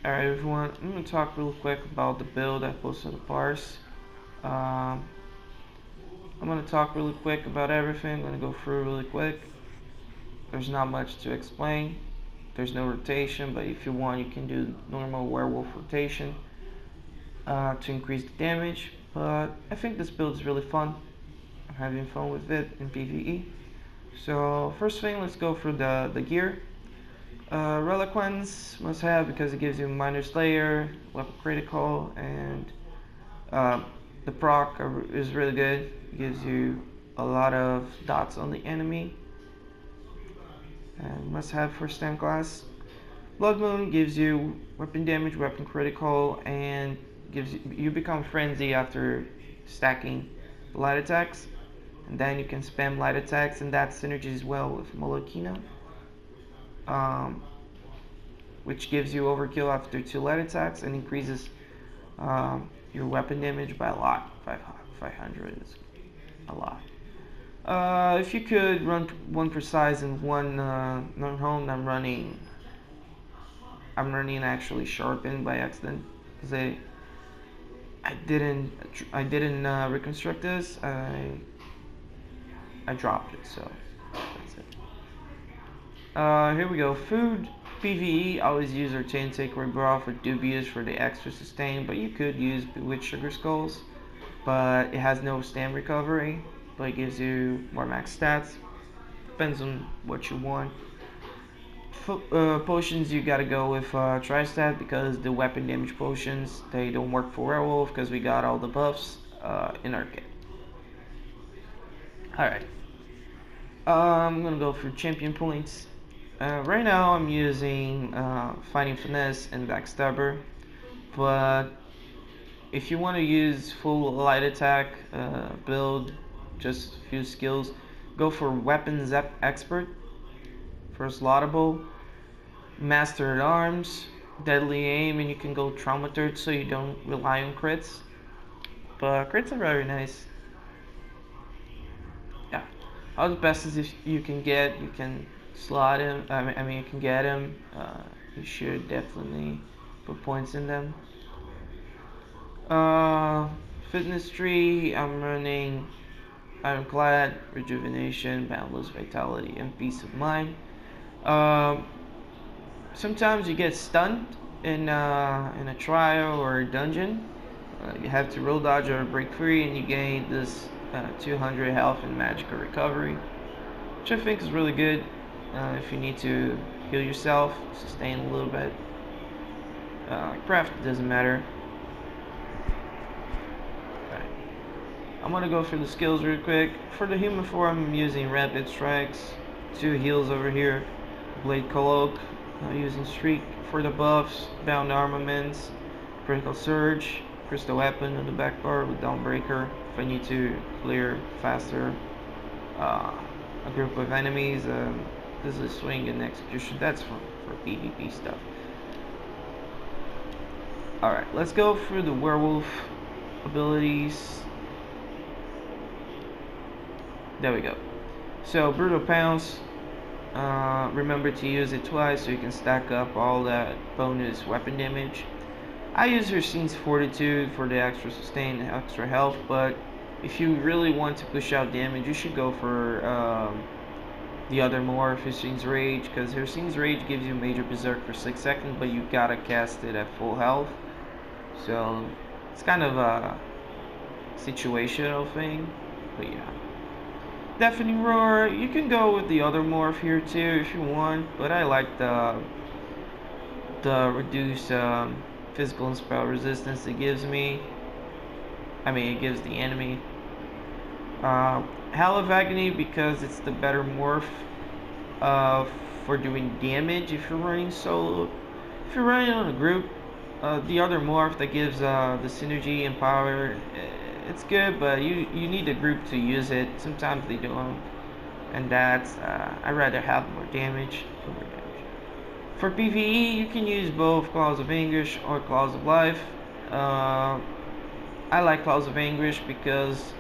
Alright everyone, I'm going to talk real quick about the build I posted to parse. Um, I'm going to talk really quick about everything. I'm going to go through really quick. There's not much to explain. There's no rotation, but if you want you can do normal werewolf rotation to increase the damage. But I think this build is really fun. I'm having fun with it in PVE. So first thing, let's go through the gear. Reliquence must have because it gives you minor slayer, weapon critical, and the proc is really good. It gives you a lot of dots on the enemy. And must have for stem class. Blood Moon gives you weapon damage, weapon critical, and gives you become frenzy after stacking light attacks. And then you can spam light attacks, and that synergies well with Molokino. Which gives you overkill after 2 light attacks and increases your weapon damage by a lot. 500 is a lot. If you could run one precise and one non-honed, I'm running actually sharpened by accident because I didn't reconstruct this. I dropped it, so that's it. Here we go. Food. PVE, always use Arcane Sacred Broth or Dubious for the extra sustain, but you could use Bewitched Sugar Skulls, but it has no stam recovery, but it gives you more max stats. Depends on what you want. Potions, you gotta go with Tri-Stat because the weapon damage potions, they don't work for Werewolf because we got all the buffs in our kit. Alright. I'm gonna go for champion points. Right now I'm using Fighting Finesse and Backstabber, but if you want to use full light attack build, just a few skills, go for Weapons Expert, first Laudable, Master at Arms, Deadly Aim, and you can go Traumaturge so you don't rely on crits, but crits are very nice. Yeah, all the best is if you can get, you can slot him. I mean, you can get him. You should definitely put points in them. Fitness tree. I'm running Ironclad, Rejuvenation, Boundless Vitality, and Peace of Mind. Sometimes you get stunned in a trial or a dungeon. You have to roll dodge or break free, and you gain this 200 health and magical recovery, which I think is really good. If you need to heal yourself, sustain a little bit. Craft doesn't matter. Right. I'm gonna go through the skills real quick. For the human form, I'm using Rapid Strikes, 2 heals over here, Blade Cloak, using Streak. For the buffs, Bound Armaments, Critical Surge, Crystal Weapon on the back bar with Dawnbreaker if I need to clear faster a group of enemies. This is Swing and Execution. That's for PvP stuff. Alright, let's go through the werewolf abilities. There we go. So, Brutal Pounce. Remember to use it twice so you can stack up all that bonus weapon damage. I use Hercine's Fortitude for the extra sustain and extra health, but if you really want to push out damage, you should go for the other morph, Hercine's Rage, because Hercine's Rage gives you Major Berserk for 6 seconds, but you gotta cast it at full health. So it's kind of a situational thing, but yeah. Deafening Roar, you can go with the other morph here too if you want, but I like the reduced physical and spell resistance it gives me. I mean, it gives the enemy. Howl of Agony because it's the better morph for doing damage if you're running solo. If you're running on a group, the other morph that gives the synergy and power, it's good, but you need a group to use it. Sometimes they don't, and that's I'd rather have more damage. For PvE, you can use both Claws of Anguish or Claws of Life. I like Claws of Anguish because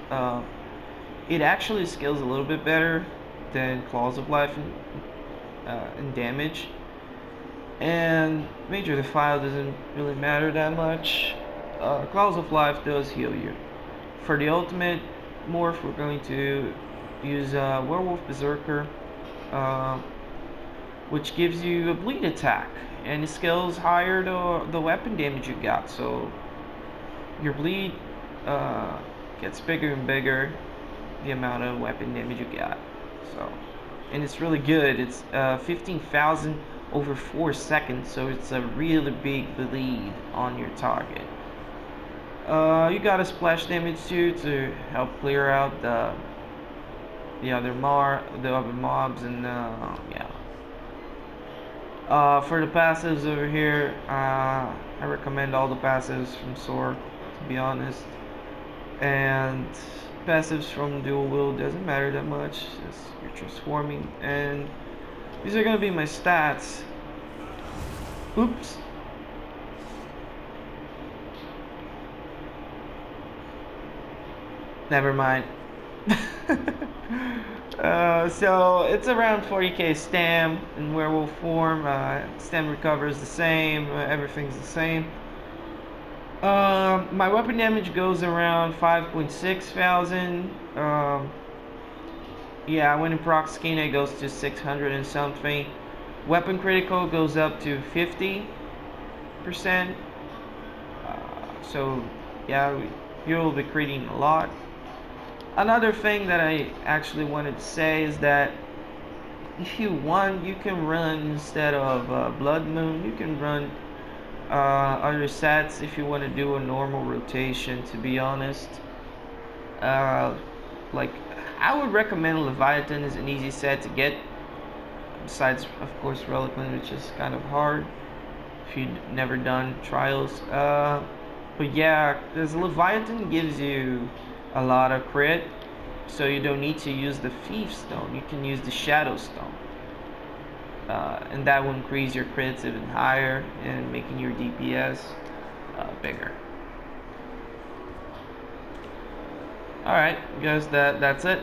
it actually scales a little bit better than Claws of Life in damage. And Major Defile doesn't really matter that much. Clouds of Life does heal you. For the ultimate morph, we're going to use Werewolf Berserker, uh, which gives you a bleed attack, and it scales higher the weapon damage you got. So your bleed gets bigger and bigger the amount of weapon damage you got. So, and it's really good. It's 15,000 over 4 seconds, so it's a really big bleed on your target. You got a splash damage too to help clear out the other mobs, and yeah. For the passives over here, I recommend all the passives from SOAR, to be honest. And passives from dual wield doesn't matter that much, as you're transforming. And these are gonna be my stats. Oops. Never mind. So it's around 40k stam in werewolf form. Stam recovers the same. Everything's the same. My weapon damage goes around 5.6 thousand. Yeah, when in proc skin it goes to 600 and something. Weapon critical goes up to 50%. So yeah, you'll be critting a lot. Another thing that I actually wanted to say is that if you want, you can run, instead of Blood Moon, you can run other sets if you want to do a normal rotation, to be honest. Like, I would recommend Leviathan is an easy set to get, besides of course Reliquant, which is kind of hard if you've never done trials. But yeah, because Leviathan gives you a lot of crit, so you don't need to use the Thief Stone, you can use the Shadow Stone. And that will increase your crits even higher and making your DPS bigger. Alright guys, that's it.